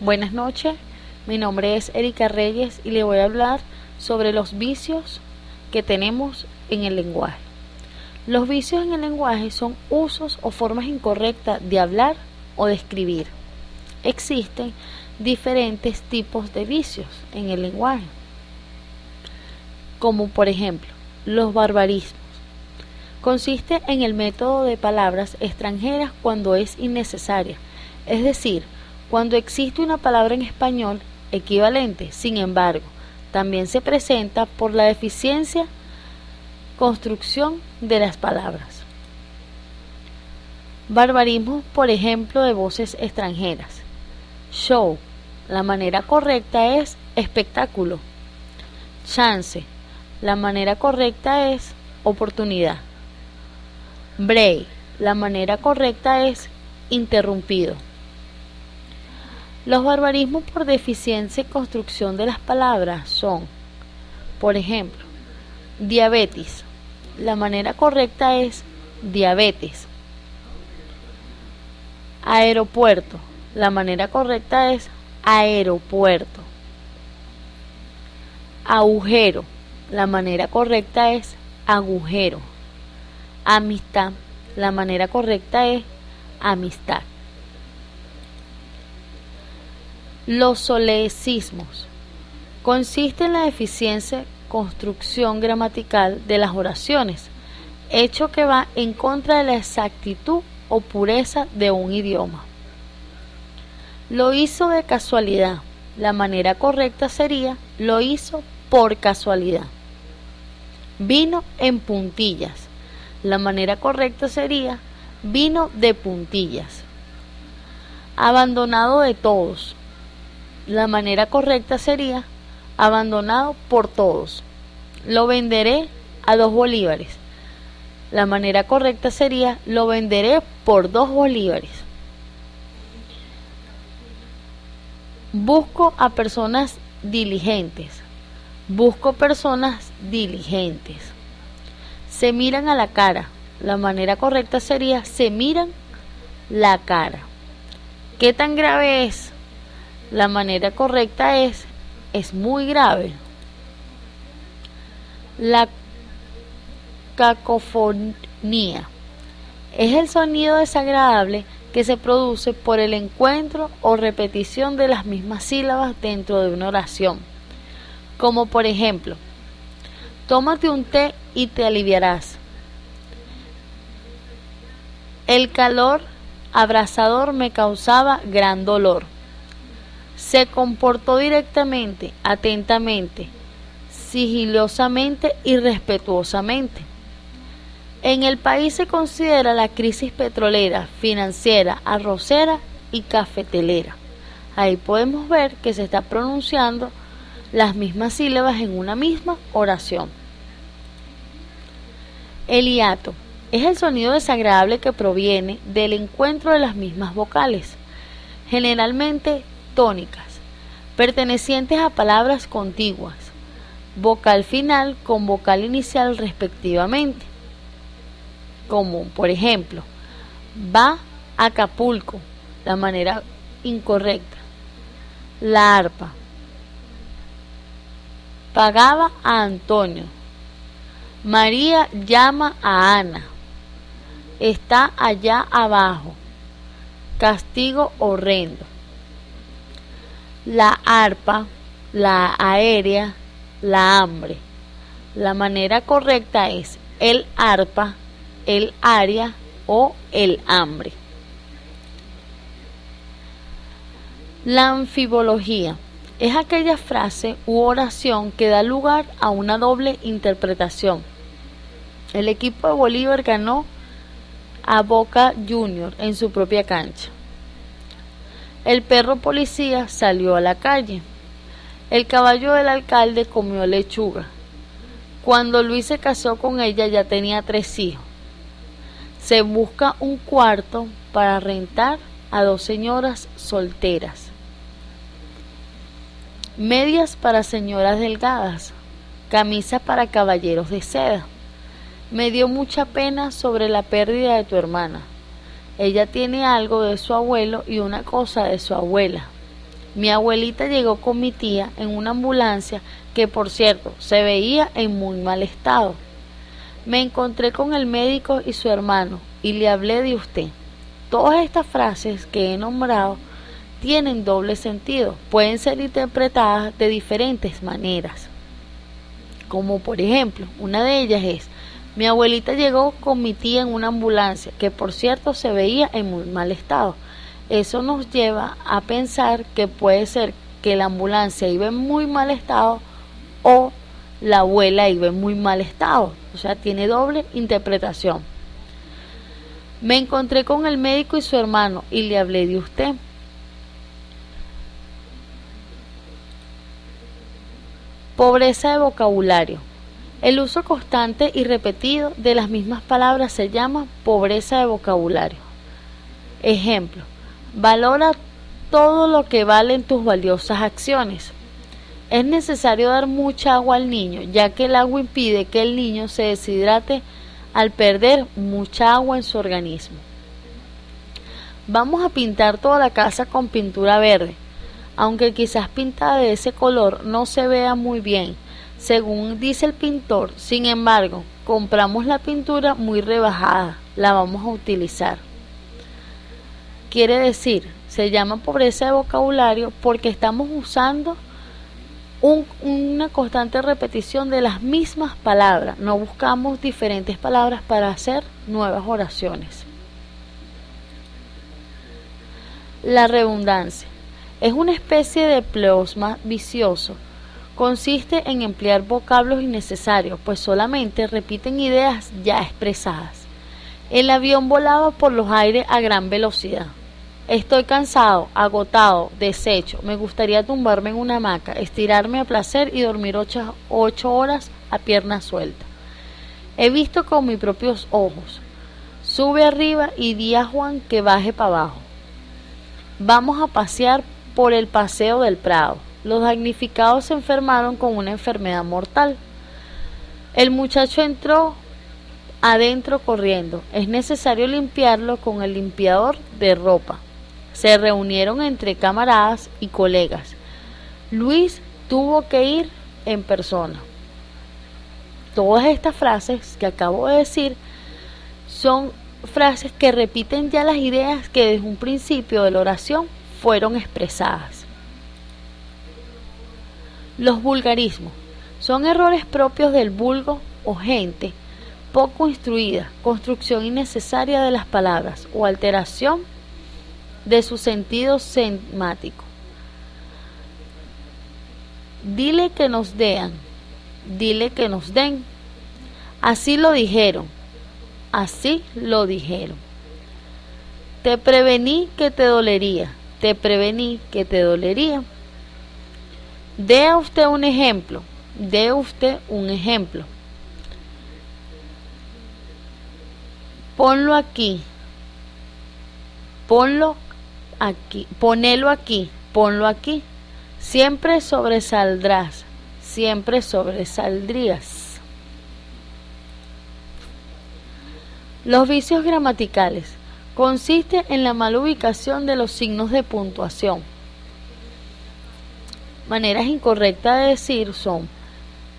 Buenas noches, mi nombre es Erika Reyes y le voy a hablar sobre los vicios que tenemos en el lenguaje. Los vicios en el lenguaje son usos o formas incorrectas de hablar o de escribir. Existen diferentes tipos de vicios en el lenguaje, como por ejemplo los barbarismos. Consiste en el método de palabras extranjeras cuando es innecesaria, es decir, cuando existe una palabra en español equivalente. Sin embargo, también se presenta por la deficiencia construcción de las palabras. Barbarismos, por ejemplo, de voces extranjeras. Show, la manera correcta es espectáculo. Chance, la manera correcta es oportunidad. Break, la manera correcta es interrumpido. Los barbarismos por deficiencia y construcción de las palabras son, por ejemplo, diabetes, la manera correcta es diabetes. Aeropuerto, la manera correcta es aeropuerto. Agujero, la manera correcta es agujero. Amistad, la manera correcta es amistad. Los solecismos consiste en la deficiencia construcción gramatical de las oraciones, hecho que va en contra de la exactitud o pureza de un idioma. Lo hizo de casualidad, la manera correcta sería lo hizo por casualidad. Vino en puntillas, la manera correcta sería vino de puntillas. Abandonado de todos, la manera correcta sería abandonado por todos. Lo venderé a 2 bolívares. La manera correcta sería lo venderé por 2 bolívares. Busco a personas diligentes. Busco personas diligentes. Se miran a la cara. La manera correcta sería se miran la cara. ¿Qué tan grave es? La manera correcta es muy grave. La cacofonía es el sonido desagradable que se produce por el encuentro o repetición de las mismas sílabas dentro de una oración, como por ejemplo, tómate un té y te aliviarás. El calor abrasador me causaba gran dolor. Se comportó directamente, atentamente, sigilosamente y respetuosamente. En el país se considera la crisis petrolera, financiera, arrocera y cafetelera. Ahí podemos ver que se está pronunciando las mismas sílabas en una misma oración. El hiato es el sonido desagradable que proviene del encuentro de las mismas vocales, generalmente tónicas, pertenecientes a palabras contiguas, vocal final con vocal inicial respectivamente, como por ejemplo, va a Acapulco, la manera incorrecta. La arpa, pagaba a Antonio. María llama a Ana. Está allá abajo. Castigo horrendo. La arpa, la aérea, la hambre. La manera correcta es el arpa, el área o el hambre. La anfibología es aquella frase u oración que da lugar a una doble interpretación. El equipo de Bolívar ganó a Boca Juniors en su propia cancha. El perro policía salió a la calle. El caballo del alcalde comió lechuga. Cuando Luis se casó con ella ya tenía 3 hijos. Se busca un cuarto para rentar a 2 señoras solteras. Medias para señoras delgadas. Camisa para caballeros de seda. Me dio mucha pena sobre la pérdida de tu hermana. Ella tiene algo de su abuelo y una cosa de su abuela. Mi abuelita llegó con mi tía en una ambulancia que, por cierto, se veía en muy mal estado. Me encontré con el médico y su hermano y le hablé de usted. Todas estas frases que he nombrado tienen doble sentido, pueden ser interpretadas de diferentes maneras. Como por ejemplo, una de ellas es: mi abuelita llegó con mi tía en una ambulancia que, por cierto, se veía en muy mal estado. Eso nos lleva a pensar que puede ser que la ambulancia iba en muy mal estado o la abuela iba en muy mal estado. O sea, tiene doble interpretación. Me encontré con el médico y su hermano y le hablé de usted. Pobreza de vocabulario. El uso constante y repetido de las mismas palabras se llama pobreza de vocabulario. Ejemplo: valora todo lo que valen tus valiosas acciones. Es necesario dar mucha agua al niño, ya que el agua impide que el niño se deshidrate al perder mucha agua en su organismo. Vamos a pintar toda la casa con pintura verde, aunque quizás pintada de ese color no se vea muy bien, según dice el pintor. Sin embargo, compramos la pintura muy rebajada, la vamos a utilizar. Quiere decir, se llama pobreza de vocabulario porque estamos usando una constante repetición de las mismas palabras. No buscamos diferentes palabras para hacer nuevas oraciones. La redundancia es una especie de pleonasmo vicioso. Consiste en emplear vocablos innecesarios, pues solamente repiten ideas ya expresadas. El avión volaba por los aires a gran velocidad. Estoy cansado, agotado, deshecho. Me gustaría tumbarme en una hamaca, estirarme a placer y dormir 8 horas a pierna suelta. He visto con mis propios ojos. Sube arriba y di a Juan que baje para abajo. Vamos a pasear por el paseo del Prado. Los damnificados se enfermaron con una enfermedad mortal. El muchacho entró adentro corriendo. Es necesario limpiarlo con el limpiador de ropa. Se reunieron entre camaradas y colegas. Luis tuvo que ir en persona. Todas estas frases que acabo de decir son frases que repiten ya las ideas que desde un principio de la oración fueron expresadas. Los vulgarismos son errores propios del vulgo o gente poco instruida, construcción innecesaria de las palabras o alteración de su sentido semático. Dile que nos den, dile que nos den. Así lo dijeron, así lo dijeron. Te prevení que te dolería, te prevení que te dolería. Dé a usted un ejemplo, dé usted un ejemplo. Ponlo aquí, ponlo aquí, ponelo aquí, ponlo aquí. Siempre sobresaldrás, siempre sobresaldrías. Los vicios gramaticales consiste en la mala ubicación de los signos de puntuación. Maneras incorrectas de decir son: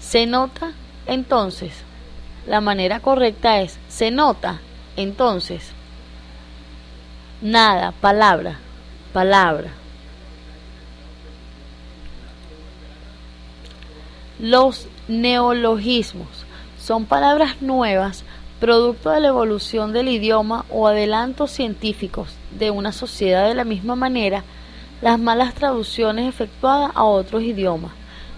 se nota, entonces. La manera correcta es: se nota, entonces. Nada, palabra, palabra. Los neologismos son palabras nuevas, producto de la evolución del idioma o adelantos científicos de una sociedad. De la misma manera, las malas traducciones efectuadas a otros idiomas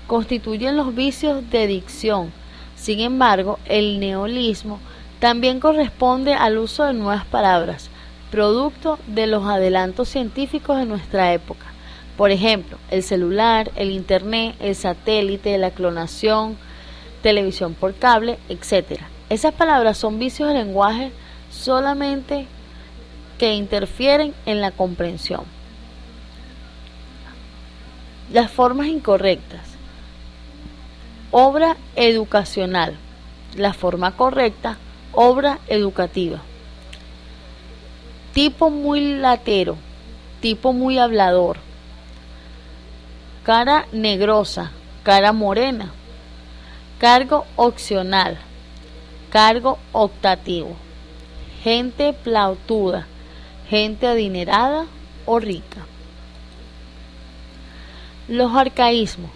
constituyen los vicios de dicción. Sin embargo, el neologismo también corresponde al uso de nuevas palabras, producto de los adelantos científicos de nuestra época. Por ejemplo, el celular, el internet, el satélite, la clonación, televisión por cable, etc. Esas palabras son vicios de lenguaje solamente que interfieren en la comprensión. Las formas incorrectas. Obra educacional. La forma correcta, obra educativa. Tipo muy latero, tipo muy hablador. cara negrosa, cara morena, cargo opcional, cargo optativo, gente plautuda, gente adinerada o rica. Los arcaísmos.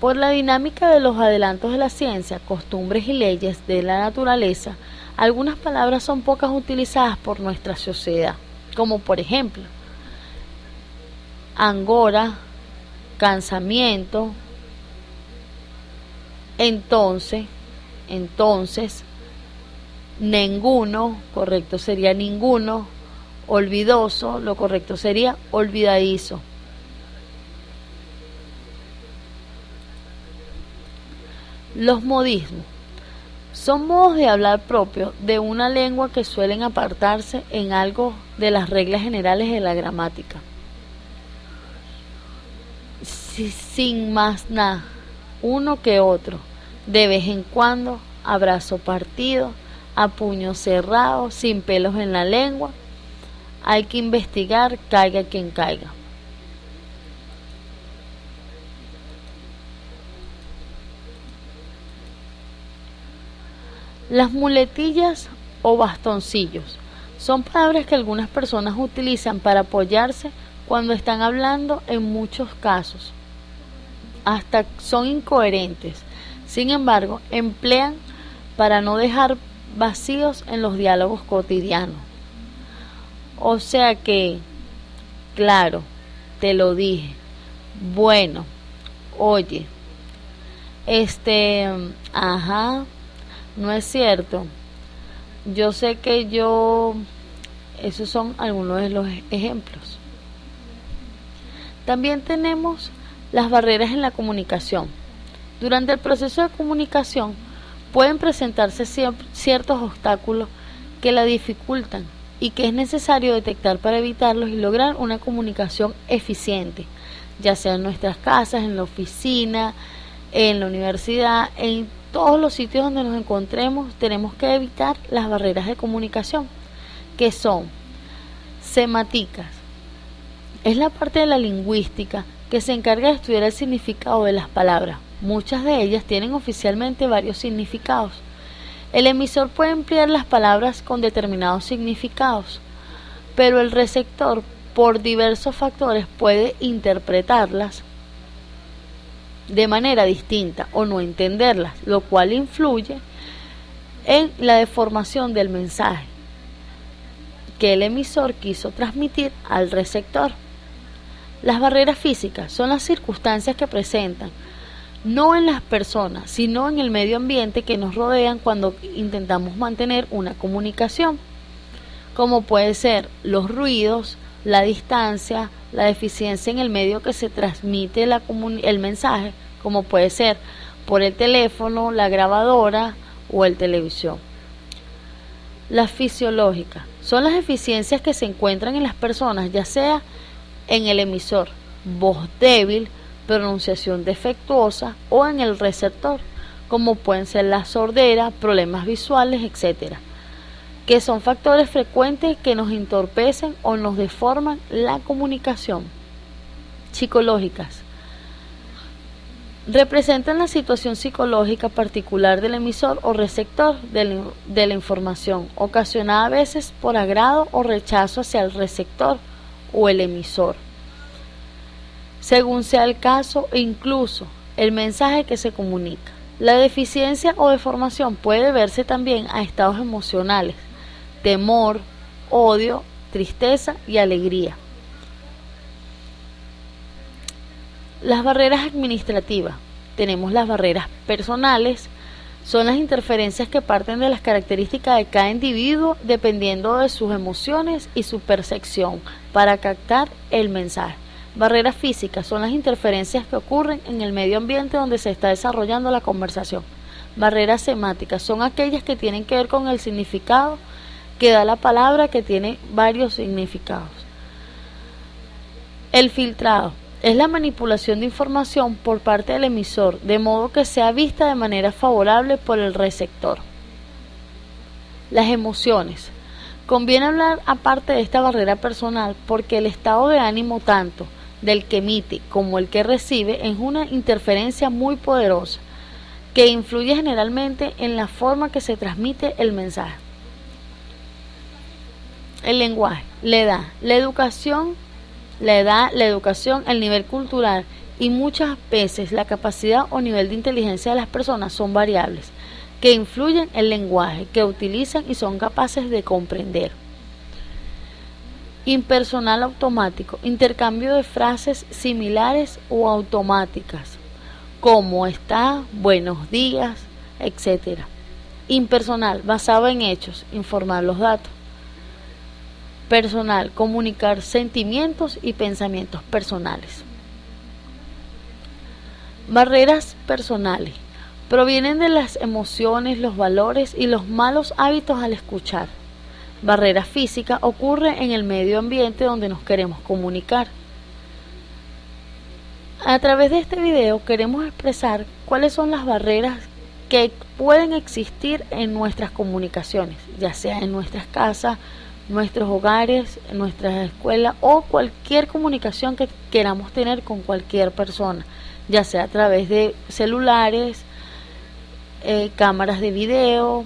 Por la dinámica de los adelantos de la ciencia, costumbres y leyes de la naturaleza, algunas palabras son pocas utilizadas por nuestra sociedad, como por ejemplo, angora, cansamiento, entonces, ninguno, correcto sería ninguno, olvidoso, lo correcto sería olvidadizo. Los modismos son modos de hablar propios de una lengua que suelen apartarse en algo de las reglas generales de la gramática. Sin más nada, uno que otro, de vez en cuando, abrazo partido, a puño cerrado, sin pelos en la lengua, hay que investigar, caiga quien caiga. Las muletillas o bastoncillos son palabras que algunas personas utilizan para apoyarse cuando están hablando en muchos casos. Hasta son incoherentes. Sin embargo, emplean para no dejar vacíos en los diálogos cotidianos. O sea que, claro, te lo dije. Bueno, oye, ajá. No es cierto. Yo sé que esos son algunos de los ejemplos. También tenemos las barreras en la comunicación. Durante el proceso de comunicación pueden presentarse ciertos obstáculos que la dificultan y que es necesario detectar para evitarlos y lograr una comunicación eficiente, ya sea en nuestras casas, en la oficina, en la universidad, en todos los sitios donde nos encontremos. Tenemos que evitar las barreras de comunicación, que son semáticas. Es la parte de la lingüística que se encarga de estudiar el significado de las palabras. Muchas de ellas tienen oficialmente varios significados. El emisor puede emplear las palabras con determinados significados, pero el receptor, por diversos factores, puede interpretarlas de manera distinta o no entenderlas, lo cual influye en la deformación del mensaje que el emisor quiso transmitir al receptor. Las barreras físicas son las circunstancias que presentan, no en las personas, sino en el medio ambiente que nos rodean cuando intentamos mantener una comunicación, como puede ser los ruidos, la distancia, la deficiencia en el medio que se transmite el mensaje, como puede ser por el teléfono, la grabadora o el televisión. Las fisiológicas son las deficiencias que se encuentran en las personas, ya sea en el emisor, voz débil, pronunciación defectuosa o en el receptor, como pueden ser la sordera, problemas visuales, etcétera, que son factores frecuentes que nos entorpecen o nos deforman la comunicación. Psicológicas representan la situación psicológica particular del emisor o receptor de la información, ocasionada a veces por agrado o rechazo hacia el receptor o el emisor, según sea el caso, e incluso el mensaje que se comunica. La deficiencia o deformación puede deberse también a estados emocionales, temor, odio, tristeza y alegría. Las barreras administrativas. Tenemos las barreras personales, son las interferencias que parten de las características de cada individuo dependiendo de sus emociones y su percepción para captar el mensaje. Barreras físicas son las interferencias que ocurren en el medio ambiente donde se está desarrollando la conversación. Barreras semánticas son aquellas que tienen que ver con el significado que da la palabra, que tiene varios significados. El filtrado es la manipulación de información por parte del emisor, de modo que sea vista de manera favorable por el receptor. Las emociones. Conviene hablar aparte de esta barrera personal porque el estado de ánimo tanto del que emite como el que recibe es una interferencia muy poderosa que influye generalmente en la forma que se transmite el mensaje. El lenguaje, la educación, el nivel cultural y muchas veces la capacidad o nivel de inteligencia de las personas son variables que influyen en el lenguaje que utilizan y son capaces de comprender. Impersonal automático, intercambio de frases similares o automáticas, como está, buenos días, etc. Impersonal, basado en hechos, informar los datos. Personal, comunicar sentimientos y pensamientos personales. Barreras personales, provienen de las emociones, los valores y los malos hábitos al escuchar. Barrera física ocurre en el medio ambiente donde nos queremos comunicar. A través de este video queremos expresar cuáles son las barreras que pueden existir en nuestras comunicaciones, ya sea en nuestras casas, nuestros hogares, nuestras escuelas o cualquier comunicación que queramos tener con cualquier persona, ya sea a través de celulares, cámaras de video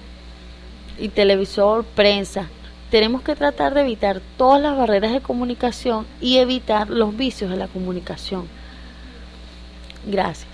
y televisor, prensa. Tenemos que tratar de evitar todas las barreras de comunicación y evitar los vicios de la comunicación. Gracias.